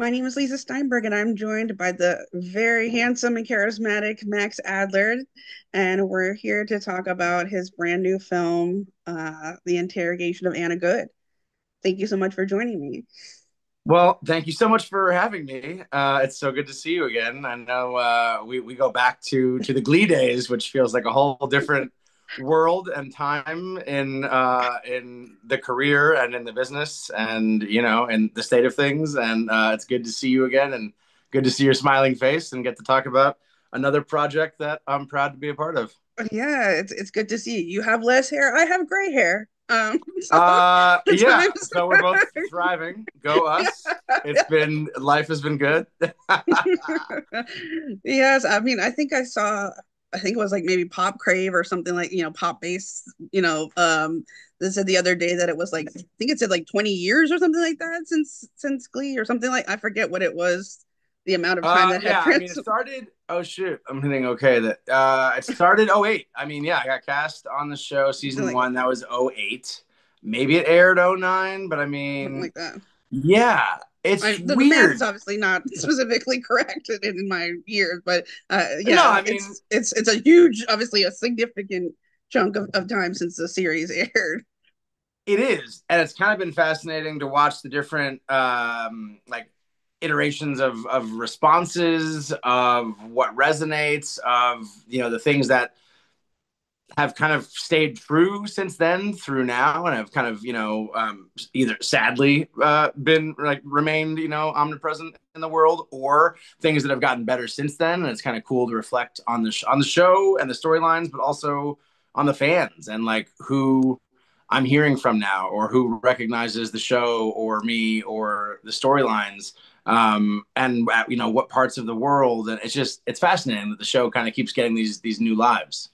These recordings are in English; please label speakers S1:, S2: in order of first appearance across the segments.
S1: My name is Lisa Steinberg, and I'm joined by the very handsome and charismatic Max Adler. And we're here to talk about his brand new film, The Interrogation of Anna Goode. Thank you so much for joining me.
S2: Well, thank you so much for having me. It's so good to see you again. I know we go back to the Glee days, which feels like a whole different world and time in the career and in the business and in the state of things. And it's good to see you again and good to see your smiling face and get to talk about another project that I'm proud to be a part of.
S1: Yeah, it's good to see you. You have less hair. I have gray hair. So the
S2: Yeah.
S1: times
S2: So we're both thriving. Go us. Life has been good.
S1: Yes, I mean, I think it was like maybe Pop Crave or something like, pop bass, they said the other day that it was like, I think it said like 20 years or something like that since Glee or something like, I forget what it was, the amount of time that had
S2: Yeah, I mean, it started. Oh shoot, I'm hitting okay. That it started '08. I mean, yeah, I got cast on the show season
S1: like
S2: one. That was '08. Maybe it aired '09, but I
S1: something
S2: mean,
S1: like that.
S2: yeah, it's
S1: The math is
S2: weird.
S1: obviously not specifically correct in my years, but
S2: No,
S1: yeah,
S2: I mean,
S1: it's a huge, obviously a significant chunk of time since the series aired.
S2: it is, and it's kind of been fascinating to watch the different like iterations of responses, of what resonates, of the things that have kind of stayed true since then through now and have kind of either sadly been like remained omnipresent in the world, or things that have gotten better since then. And it's kind of cool to reflect on the show and the storylines, but also on the fans and like who I'm hearing from now, or who recognizes the show or me or the storylines, and what parts of the world. And it's fascinating that the show kind of keeps getting these new lives.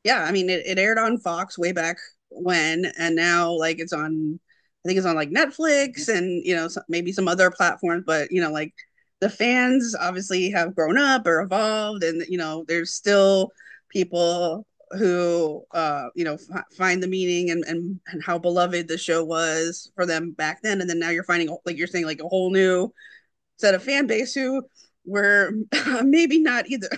S1: Yeah, I mean it aired on Fox way back when, and now like it's on, I think it's on like Netflix and maybe some other platforms, but like the fans obviously have grown up or evolved, and there's still people who find the meaning and how beloved the show was for them back then, and then now you're finding, like you're saying, like a whole new set of fan base who were maybe not either,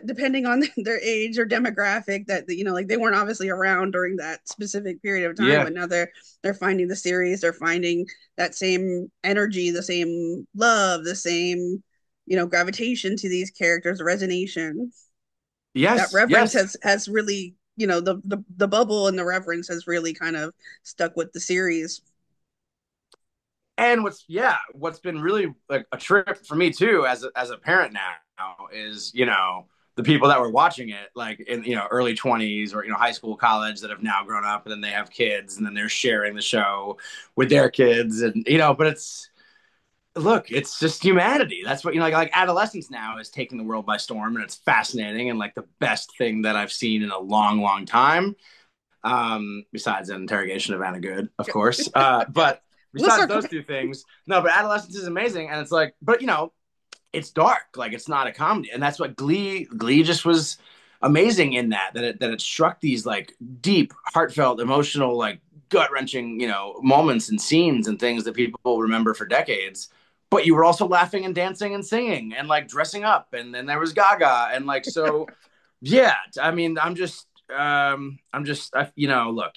S1: depending on their age or demographic, that like they weren't obviously around during that specific period of time,
S2: Yeah.
S1: but now they're finding the series, they're finding that same energy, the same love, the same gravitation to these characters, resonation. That
S2: Yes,
S1: reverence
S2: yes.
S1: has really, the bubble and the reverence has really kind of stuck with the series.
S2: And what's been really like a trip for me too as a parent now is, the people that were watching it like in early 20s or high school, college, that have now grown up and then they have kids and then they're sharing the show with their kids. And but it's just humanity. That's what like adolescence now is taking the world by storm, and it's fascinating and like the best thing that I've seen in a long, long time, besides an interrogation of Anna Goode, of course. But
S1: Let's
S2: besides
S1: start.
S2: those two things, no, but adolescence is amazing. And it's like, but it's dark. Like, it's not a comedy. And that's what Glee just was amazing in that it struck these like deep, heartfelt, emotional, like gut wrenching, moments and scenes and things that people remember for decades. But you were also laughing and dancing and singing and like dressing up. And then there was Gaga. And like, so yeah, I mean, look, you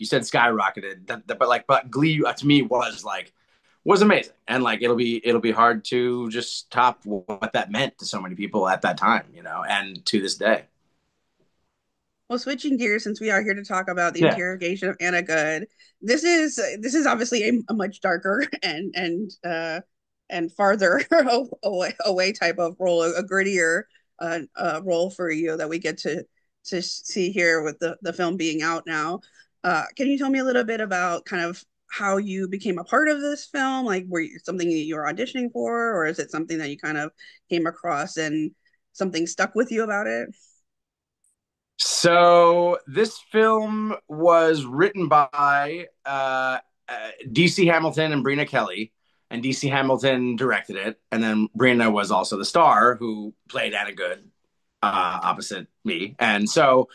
S2: said skyrocketed, but Glee to me was amazing, and like it'll be hard to just top what that meant to so many people at that time, and to this day.
S1: Well, switching gears, since we are here to talk about the
S2: Yeah.
S1: interrogation of Anna Goode, this is obviously a much darker and farther away type of role, a grittier role for you that we get to see here with the film being out now. Can you tell me a little bit about kind of how you became a part of this film? Like, were you something that you were auditioning for, or is it something that you kind of came across and something stuck with you about it?
S2: So this film was written by DC Hamilton and Brina Kelly, and DC Hamilton directed it, and then Brina was also the star who played Anna Good, opposite me. And so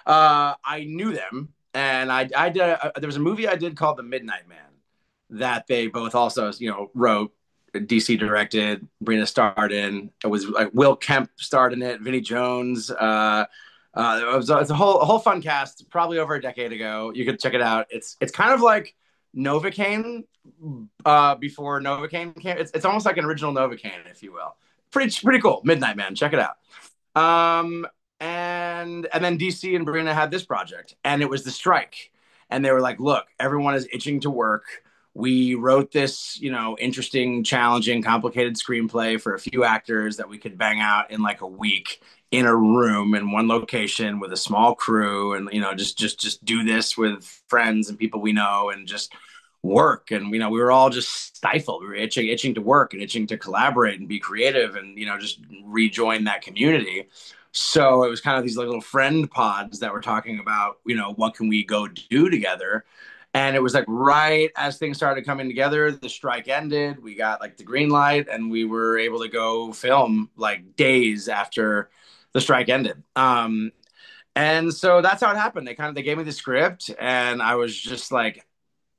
S2: I knew them, and I did. There was a movie I did called The Midnight Man that they both also wrote, DC directed. Brina starred in. It was like Will Kemp starred in it. Vinnie Jones. It's a whole fun cast. Probably over a decade ago. You could check it out. It's kind of like Novocaine before Novocaine came. It's almost like an original Novocaine, if you will. Pretty cool. Midnight Man. Check it out. Um, and then DC and Brina had this project, and it was the strike, and they were like, "Look, everyone is itching to work. We wrote this, interesting, challenging, complicated screenplay for a few actors that we could bang out in like a week in a room in one location with a small crew, and just do this with friends and people we know, and just work. And we were all just stifled. We were itching to work and itching to collaborate and be creative, and just rejoin that community. So it was kind of these little friend pods that were talking about, what can we go do together. And it was like right as things started coming together, the strike ended. We got like the green light, and we were able to go film like days after the strike ended. And so that's how it happened. They gave me the script, and I was just like,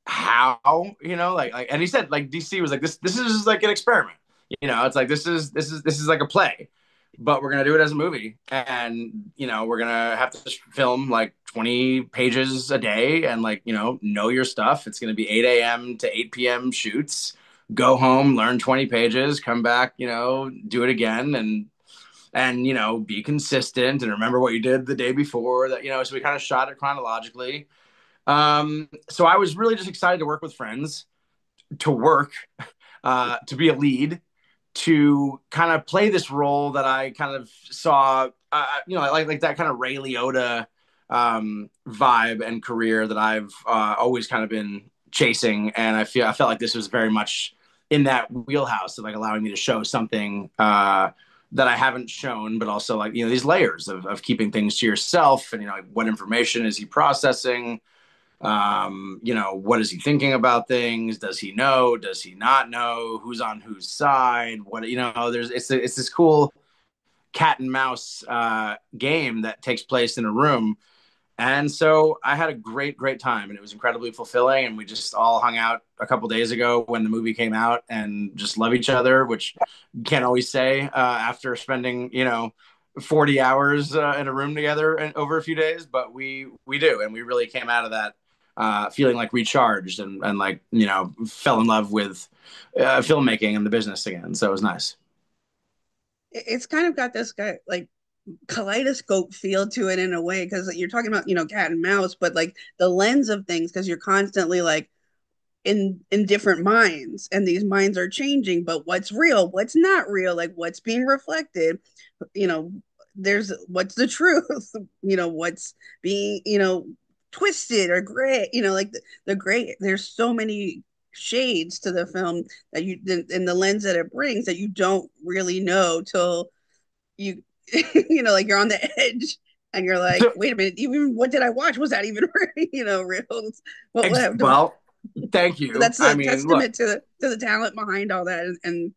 S2: how, and he said like DC was like, this is like an experiment. It's like this is like a play, but we're gonna do it as a movie, and we're gonna have to film like 20 pages a day, and like know your stuff. It's gonna be 8 a.m. to 8 p.m. shoots. Go home, learn 20 pages, come back, do it again, and be consistent and remember what you did the day before. That so we kind of shot it chronologically. So I was really just excited to work with friends, to work, to be a lead, to kind of play this role that I kind of saw, like that kind of Ray Liotta vibe and career that I've always kind of been chasing. And I felt like this was very much in that wheelhouse of like allowing me to show something that I haven't shown, but also like these layers of keeping things to yourself, and like what information is he processing. What is he thinking about things? Does he know? Does he not know? Who's on whose side? What there's it's this cool cat and mouse game that takes place in a room. And so I had a great time, and it was incredibly fulfilling. And we just all hung out a couple days ago when the movie came out, and just love each other, which you can't always say after spending 40 hours in a room together and over a few days, but we do, and we really came out of that feeling like recharged, and like fell in love with filmmaking and the business again. So it was nice.
S1: It's kind of got this guy like kaleidoscope feel to it in a way, because you're talking about cat and mouse, but like the lens of things, because you're constantly like in different minds, and these minds are changing, but what's real, what's not real, like what's being reflected, you know there's what's the truth, what's being twisted or gray, like the gray, there's so many shades to the film that you in the lens that it brings, that you don't really know till you like you're on the edge, and you're like,
S2: So,
S1: wait a minute, even what did I watch? Was that even real? What happened?
S2: well, thank you.
S1: That's
S2: I
S1: a
S2: mean, look,
S1: testament to the talent behind all that, and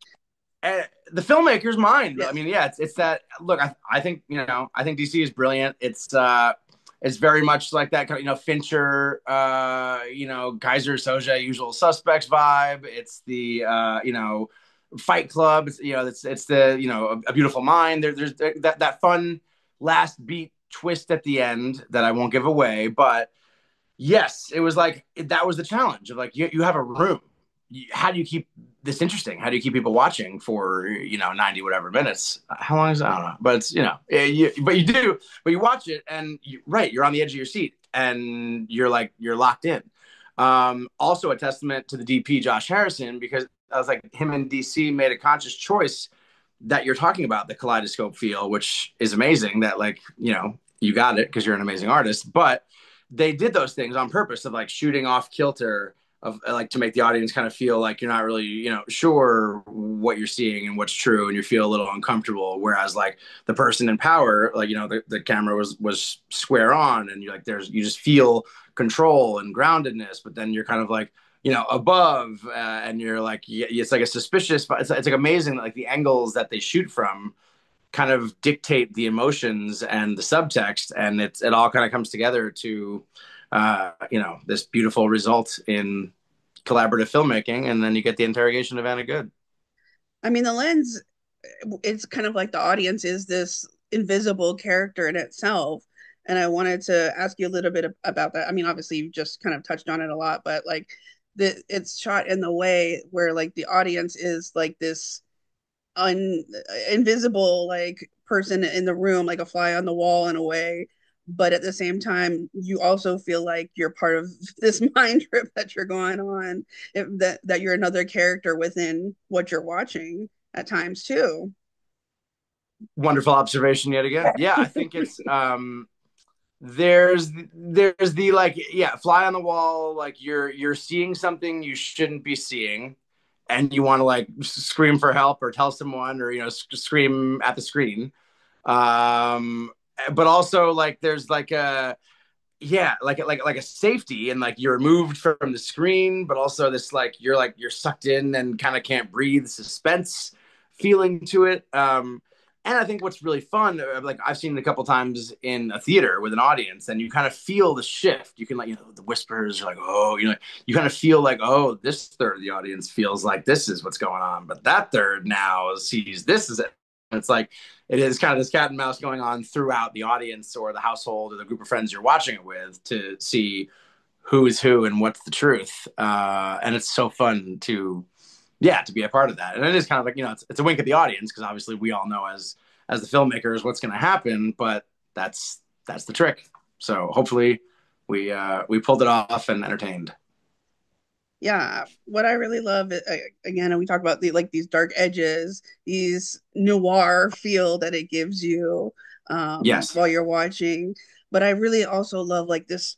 S2: the filmmaker's mind. I
S1: yes.
S2: mean, yeah, it's that. Look, I think I think DC is brilliant. It's very much like that kind of Fincher, Kaiser Soja, Usual Suspects vibe. It's the Fight Club. It's the A Beautiful Mind. There's that fun last beat twist at the end that I won't give away, but yes, it was like that was the challenge of like you have a room. How do you keep this interesting? How do you keep people watching for 90 whatever minutes? How long is it? I don't know, but it's but you do, but you watch it, and you're on the edge of your seat, and you're locked in. Also a testament to the DP Josh Harrison, because I was like, him and DC made a conscious choice that you're talking about, the kaleidoscope feel, which is amazing. That like you got it because you're an amazing artist, but they did those things on purpose of like shooting off kilter, of like to make the audience kind of feel like you're not really sure what you're seeing and what's true, and you feel a little uncomfortable, whereas like the person in power, like the camera was square on, and you just feel control and groundedness, but then you're kind of like above, and you're like it's like a suspicious, it's like amazing, like the angles that they shoot from kind of dictate the emotions and the subtext, and it all kind of comes together to this beautiful result in collaborative filmmaking, and then you get the Interrogation of Anna Goode.
S1: I mean, the lens, it's kind of like the audience is this invisible character in itself. And I wanted to ask you a little bit about that. I mean, obviously, you just kind of touched on it a lot, but like it's shot in the way where like the audience is like this un invisible like person in the room, like a fly on the wall in a way. But at the same time, you also feel like you're part of this mind trip that you're going on, that you're another character within what you're watching at times too.
S2: Wonderful observation yet again. Yeah, I think it's there's the like yeah, fly on the wall, like you're seeing something you shouldn't be seeing, and you want to like scream for help or tell someone, or scream at the screen. Um, but also like there's like a yeah, like a safety, and like you're removed from the screen, but also this like you're sucked in and kind of can't breathe, suspense feeling to it. And I think what's really fun, like I've seen it a couple times in a theater with an audience, and you kind of feel the shift. You can like the whispers are like, oh, you kind of feel like, oh, this third of the audience feels like this is what's going on, but that third now sees this is it. And it's like it is kind of this cat and mouse going on throughout the audience or the household or the group of friends you're watching it with to see who is who and what's the truth. And it's so fun to yeah to be a part of that. And it is kind of like it's a wink at the audience because obviously we all know as the filmmakers what's going to happen, but that's the trick. So hopefully we pulled it off and entertained.
S1: Yeah, what I really love again, and we talk about these dark edges, these noir feel that it gives you
S2: Yes.
S1: while you're watching. But I really also love like this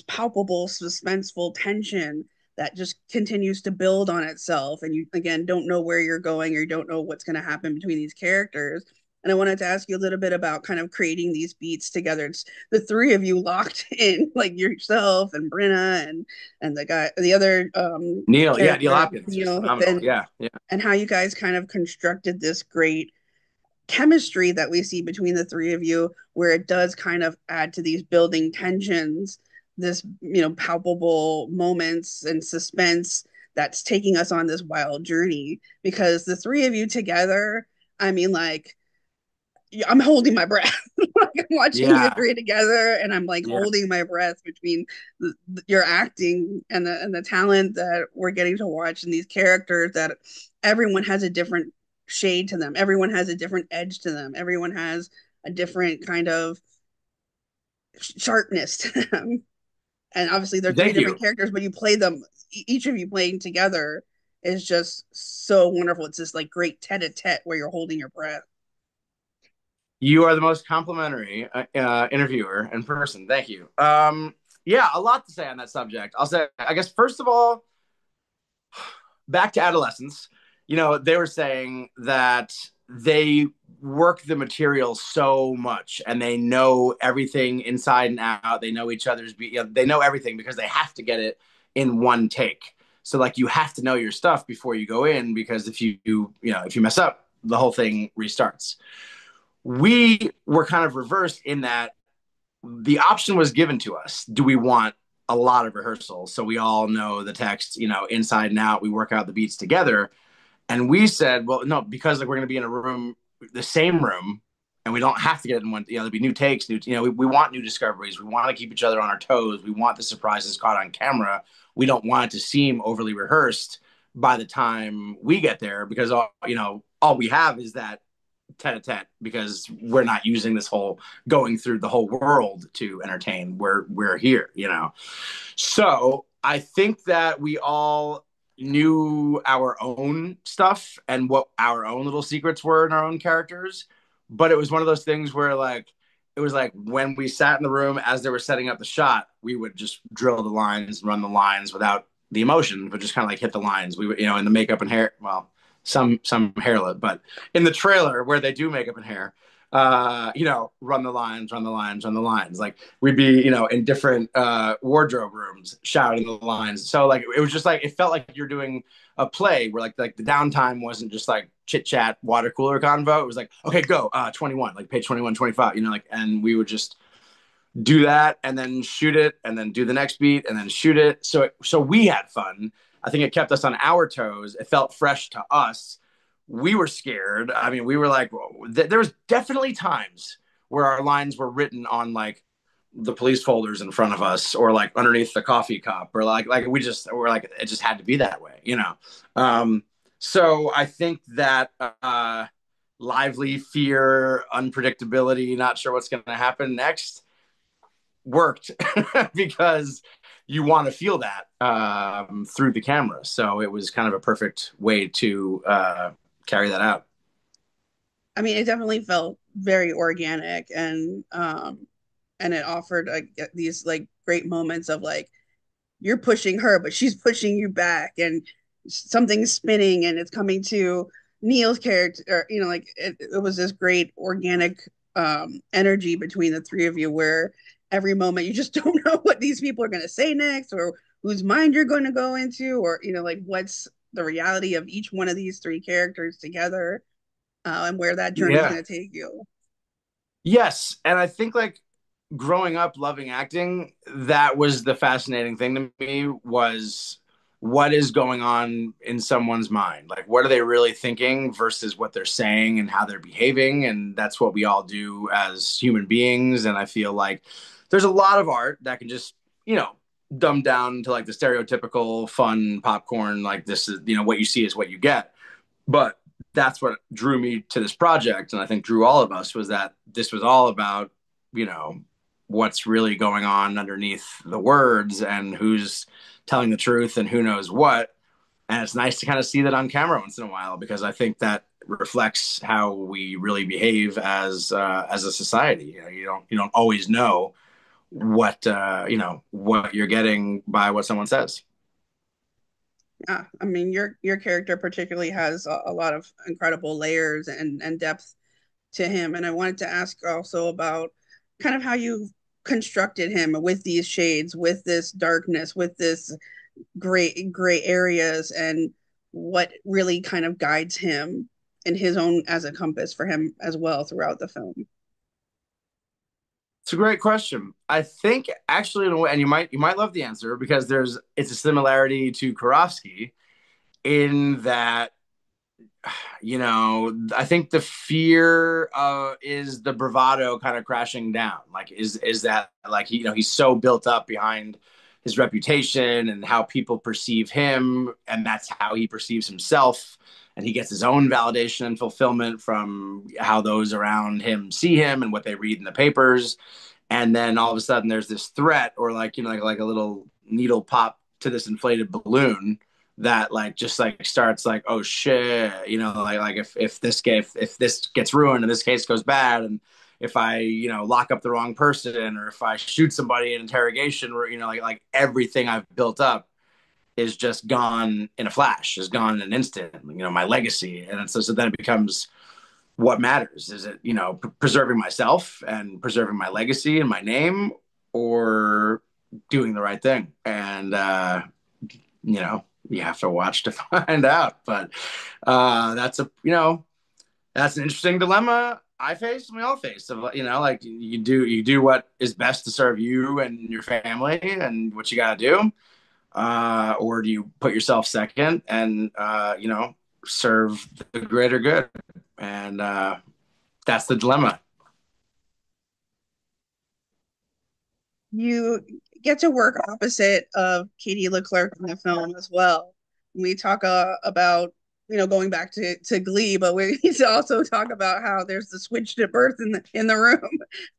S1: palpable, suspenseful tension that just continues to build on itself, and you again don't know where you're going or you don't know what's going to happen between these characters. And I wanted to ask you a little bit about kind of creating these beats together. It's the three of you locked in, like yourself and Brenna and the other
S2: Neil, yeah, Neil
S1: character,
S2: Hopkins was
S1: Neil,
S2: phenomenal. Yeah, yeah.
S1: and how you guys kind of constructed this great chemistry that we see between the three of you, where it does kind of add to these building tensions, this palpable moments and suspense that's taking us on this wild journey. Because the three of you together, I mean, like I'm holding my breath. Like I'm watching you
S2: Yeah,
S1: three together, and I'm like
S2: yeah.
S1: holding my breath between your acting and the talent that we're getting to watch, and these characters that everyone has a different shade to them. Everyone has a different edge to them. Everyone has a different kind of sharpness to them. And obviously, they're three
S2: Thank
S1: different
S2: you.
S1: characters, but you play them. Each of you playing together is just so wonderful. It's this like great tete-a-tete where you're holding your breath.
S2: You are the most complimentary interviewer in person. Thank you. Yeah, a lot to say on that subject. I'll say, I guess, first of all, back to adolescence. They were saying that they work the material so much and they know everything inside and out. They know each other's, they know everything because they have to get it in one take. So, like, you have to know your stuff before you go in because if you mess up, the whole thing restarts. We were kind of reversed in that the option was given to us. Do we want a lot of rehearsals so we all know the text, inside and out? We work out the beats together. And we said, well, no, because like we're going to be in a room, the same room, and we don't have to get it in one. There'll be new takes, we want new discoveries. We want to keep each other on our toes. We want the surprises caught on camera. We don't want it to seem overly rehearsed by the time we get there because all we have is that tete-a-tete because we're not using this whole going through the whole world to entertain. We're here. So I think that we all knew our own stuff and what our own little secrets were in our own characters. But it was one of those things where it was like when we sat in the room as they were setting up the shot, we would just drill the lines, run the lines without the emotion, but just kind of like hit the lines. We would, in the makeup and hair, well, some hair lip, but in the trailer where they do makeup and hair, run the lines, run the lines, run the lines. Like we'd be, in different wardrobe rooms shouting the lines. So like it was just like it felt like you're doing a play where like the downtime wasn't just like chit chat water cooler convo. It was like, okay, go 21, like page 21, 25, and we would just do that and then shoot it and then do the next beat and then shoot it. So we had fun. I think it kept us on our toes. It felt fresh to us. we were scared. I mean, we were like, there was definitely times where our lines were written on like the police folders in front of us, or like underneath the coffee cup, or like we just were like, it just had to be that way, you know. Um, so I think that lively fear, unpredictability, not sure what's going to happen next, worked because you want to feel that through the camera. So it was kind of a perfect way to carry that out.
S1: I mean, it definitely felt very organic, and it offered like these like great moments of like you're pushing her, but she's pushing you back, and something's spinning, and it's coming to Neil's character, or, you know, like it was this great organic energy between the three of you, where every moment you just don't know what these people are going to say next, or whose mind you're going to go into, or you know, like what's the reality of each one of these three characters together, and where that journey is
S2: Yeah.
S1: going to take you.
S2: Yes. And I think like growing up loving acting, that was the fascinating thing to me, was what is going on in someone's mind? Like what are they really thinking versus what they're saying and how they're behaving? And that's what we all do as human beings. And I feel like there's a lot of art that can just, you know, dumb down to like the stereotypical fun popcorn, like this is, you know, what you see is what you get. But that's what drew me to this project, and I think drew all of us, was that this was all about, you know, what's really going on underneath the words and who's telling the truth and who knows what. And it's nice to kind of see that on camera once in a while, because I think that reflects how we really behave as a society. You know, you don't always know what you know, what you're getting by what someone says.
S1: Yeah, I mean, your character particularly has a lot of incredible layers and depth to him. And I wanted to ask also about kind of how you constructed him with these shades, with this darkness, with this gray areas, and what really kind of guides him in his own as a compass for him as well throughout the film.
S2: It's a great question. I think actually, in a way, and you might love the answer, because it's a similarity to Karofsky in that, you know, I think the fear is the bravado kind of crashing down. Like, is that like you know, he's so built up behind his reputation and how people perceive him, and that's how he perceives himself, and he gets his own validation and fulfillment from how those around him see him and what they read in the papers. And then all of a sudden there's this threat, or like, you know, like a little needle pop to this inflated balloon that like just like starts like, oh shit, you know, like if this gets ruined and this case goes bad, and if I, you know, lock up the wrong person, or if I shoot somebody in interrogation, or you know, like everything I've built up is just gone in a flash, is gone in an instant, you know, my legacy. And so then it becomes, what matters? Is it, you know, preserving myself and preserving my legacy and my name, or doing the right thing? And you know, you have to watch to find out. But that's a, you know, that's an interesting dilemma I face, and we all face. Of, you know, like you do what is best to serve you and your family and what you got to do, or do you put yourself second and you know, serve the greater good? And that's the dilemma.
S1: You get to work opposite of Katie Leclerc in the film as well. We talk about, you know, going back to Glee, but we need to also talk about how there's the switch to birth in the room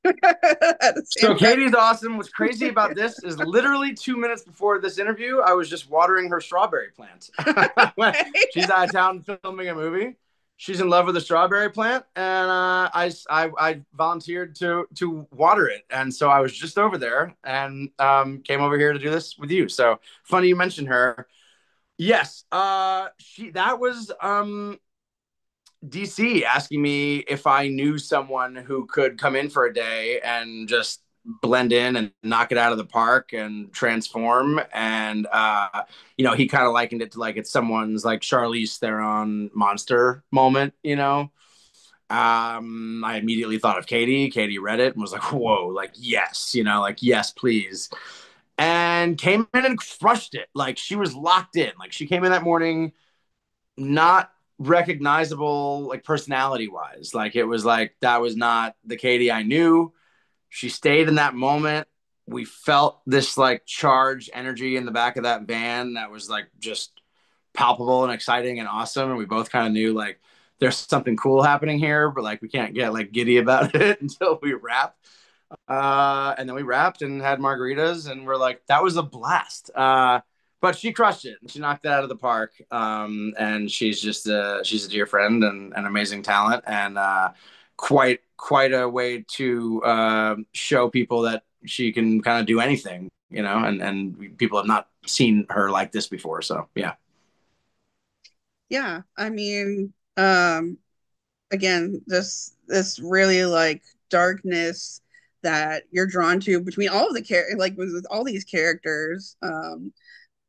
S1: at the
S2: So
S1: same time.
S2: Katie's awesome. What's crazy about this is literally 2 minutes before this interview, I was just watering her strawberry plant. She's out of town filming a movie. She's in love with a strawberry plant, and I volunteered to water it, and so I was just over there and came over here to do this with you. So funny you mentioned her. Yes, she that was DC asking me if I knew someone who could come in for a day and just blend in and knock it out of the park and transform. And you know, he kind of likened it to like it's someone's like Charlize Theron monster moment, you know. I immediately thought of Katie. Katie read it and was like, whoa, like yes, you know, like yes, please. And came in and crushed it. Like she was locked in. Like she came in that morning, not recognizable, like personality wise. Like it was like that was not the Katie I knew. She stayed in that moment. We felt this like charged energy in the back of that van that was like just palpable and exciting and awesome. And we both kind of knew like there's something cool happening here, but like we can't get like giddy about it until we wrap. And then we wrapped and had margaritas, and we're like, that was a blast. But she crushed it. She knocked it out of the park. And she's a dear friend and an amazing talent, and quite a way to show people that she can kind of do anything, and people have not seen her like this before. So yeah.
S1: Yeah, I mean, again, this really like darkness that you're drawn to between all of the like with all these characters.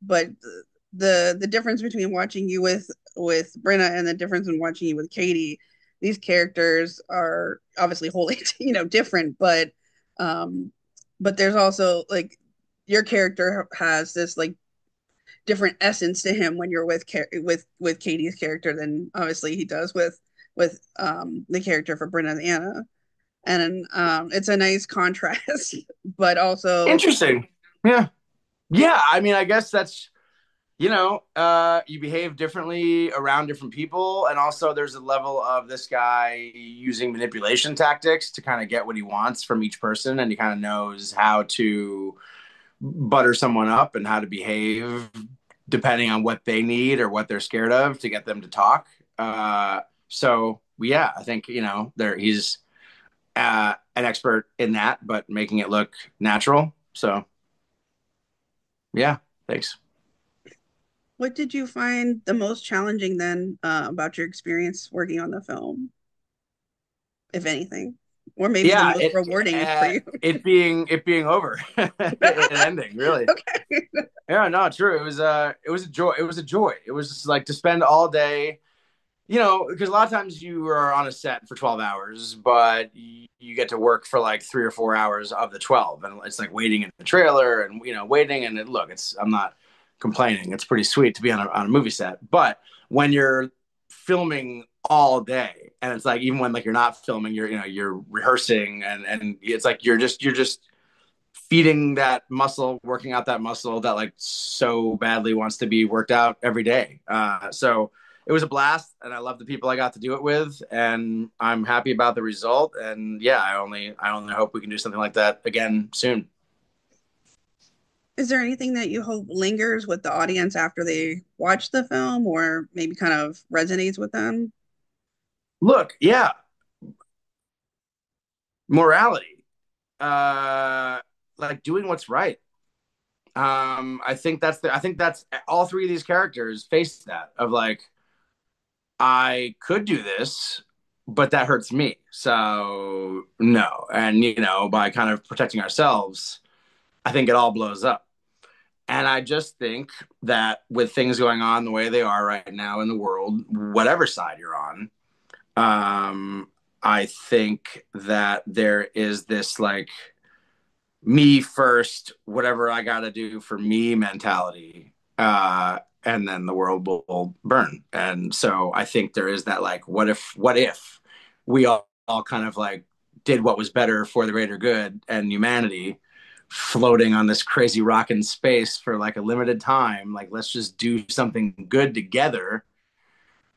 S1: But the difference between watching you with Brenna and the difference in watching you with Katie, these characters are obviously wholly different, um, but there's also like your character has this like different essence to him when you're with Katie's character than obviously he does with the character for Brenna and Anna, and it's a nice contrast, but also
S2: Interesting. Yeah. Yeah. I mean, I guess that's, you behave differently around different people. And also, there's a level of this guy using manipulation tactics to kind of get what he wants from each person. And he kind of knows how to butter someone up and how to behave depending on what they need or what they're scared of to get them to talk. So, yeah, I think, he's an expert in that, but making it look natural. So, yeah, thanks.
S1: what did you find the most challenging then about your experience working on the film, if anything, or maybe the
S2: Yeah,
S1: most rewarding for you?
S2: it being over, it ending, really.
S1: Okay.
S2: Yeah, no, true. It was a joy. It was a joy. It was just like to spend all day, because a lot of times you are on a set for 12 hours, but you get to work for like 3 or 4 hours of the 12, and it's like waiting in the trailer and waiting. And look, I'm not complaining. It's pretty sweet to be on a movie set, but when you're filming all day, and it's like even when like you're not filming, you're rehearsing, and it's like you're just feeding that muscle, working out that muscle that like so badly wants to be worked out every day. So it was a blast, and I love the people I got to do it with, and I'm happy about the result. And yeah, I only hope we can do something like that again soon.
S1: Is there anything that you hope lingers with the audience after they watch the film, or maybe kind of resonates with them?
S2: Look, yeah, morality, uh, like doing what's right. I think that's all three of these characters face that of like I could do this, but that hurts me. So no. And by kind of protecting ourselves, I think it all blows up. And I just think that with things going on the way they are right now in the world, whatever side you're on, I think that there is this like me first, whatever I got to do for me mentality. And then the world will burn. And so I think there is that like, what if we all kind of like did what was better for the greater good and humanity floating on this crazy rock in space for like a limited time? Like, let's just do something good together.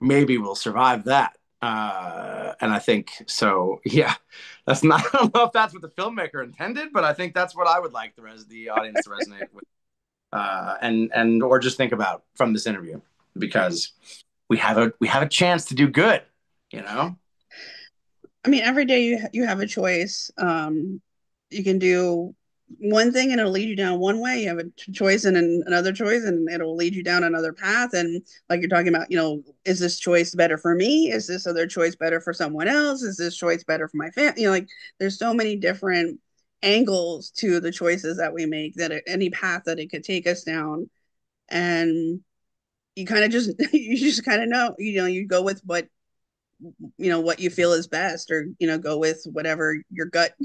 S2: Maybe we'll survive that. And I think so. Yeah, that's not. I don't know if that's what the filmmaker intended, but I think that's what I would like the rest of the audience to resonate with, and or just think about from this interview, because we have a chance to do good. You know,
S1: I mean, every day you have a choice. You can do one thing and it'll lead you down one way. You have a choice and another choice, and it'll lead you down another path. And like you're talking about, is this choice better for me? Is this other choice better for someone else? Is this choice better for my family? Like there's so many different angles to the choices that we make, that any path that it could take us down. And you kind of just you just kind of know, you go with what you feel is best, or go with whatever your gut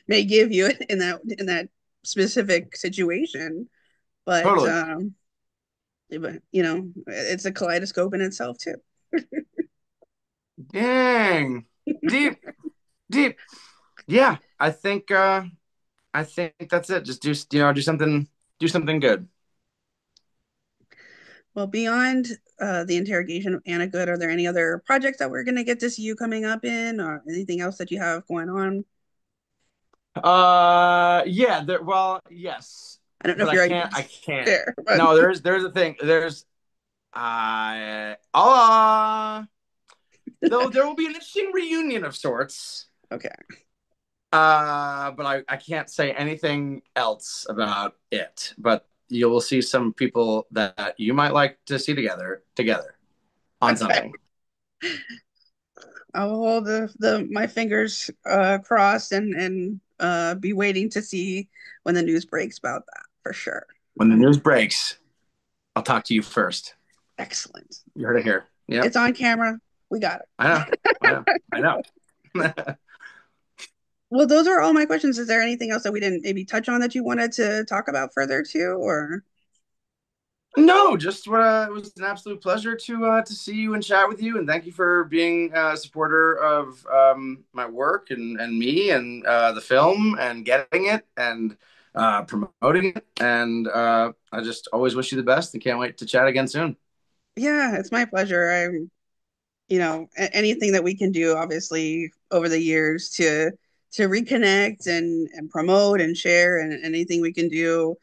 S1: may give you in that specific situation. but
S2: totally.
S1: um but it's a kaleidoscope in itself too.
S2: Dang. Deep, deep. Yeah, I think that's it. Just do something good.
S1: Well, beyond the interrogation of Anna Good, are there any other projects that we're going to get to see you coming up in, or anything else that you have going on?
S2: Yeah, well, yes,
S1: I don't know
S2: but
S1: if you're able
S2: I
S1: to
S2: can't.
S1: share, but
S2: No, there's a thing. Though there will be an interesting reunion of sorts.
S1: okay.
S2: But I can't say anything else about it. But you will see some people that you might like to see together on
S1: Okay.
S2: something.
S1: I'll hold the my fingers crossed and be waiting to see when the news breaks about that for sure.
S2: When the news breaks, I'll talk to you first.
S1: Excellent.
S2: You heard it here. Yep.
S1: It's on camera. We got it.
S2: I know. I know. I know.
S1: Well, those are all my questions. Is there anything else that we didn't maybe touch on that you wanted to talk about further too, or
S2: No, just it was an absolute pleasure to see you and chat with you, and thank you for being a supporter of my work and me and the film and getting it and promoting it. And I just always wish you the best and can't wait to chat again soon.
S1: yeah, it's my pleasure. I'm anything that we can do obviously over the years to reconnect and promote and share and anything we can do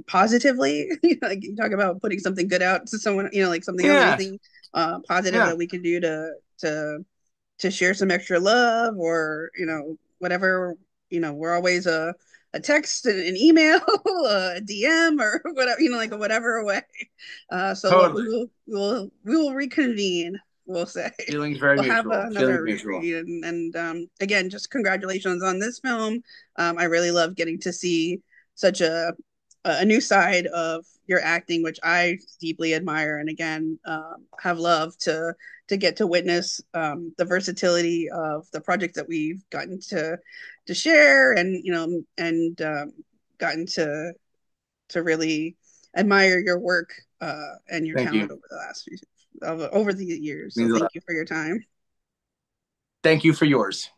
S1: positively like you talk about putting something good out to someone, like something else,
S2: Yeah,
S1: anything positive
S2: yeah,
S1: that we can do to share some extra love or whatever. We're always a text, an email, a DM, or whatever, like a whatever way. So
S2: totally.
S1: we will reconvene. We'll say
S2: Feelings very
S1: we'll have
S2: mutual. Feelings
S1: another
S2: mutual.
S1: reread, and again, just congratulations on this film. I really love getting to see such a new side of your acting, which I deeply admire, and again, have loved to get to witness the versatility of the projects that we've gotten to share, and gotten to really admire your work and your
S2: Thank you.
S1: talent over the last few over the years. So
S2: Means a
S1: thank
S2: lot.
S1: you for your time.
S2: Thank you for yours.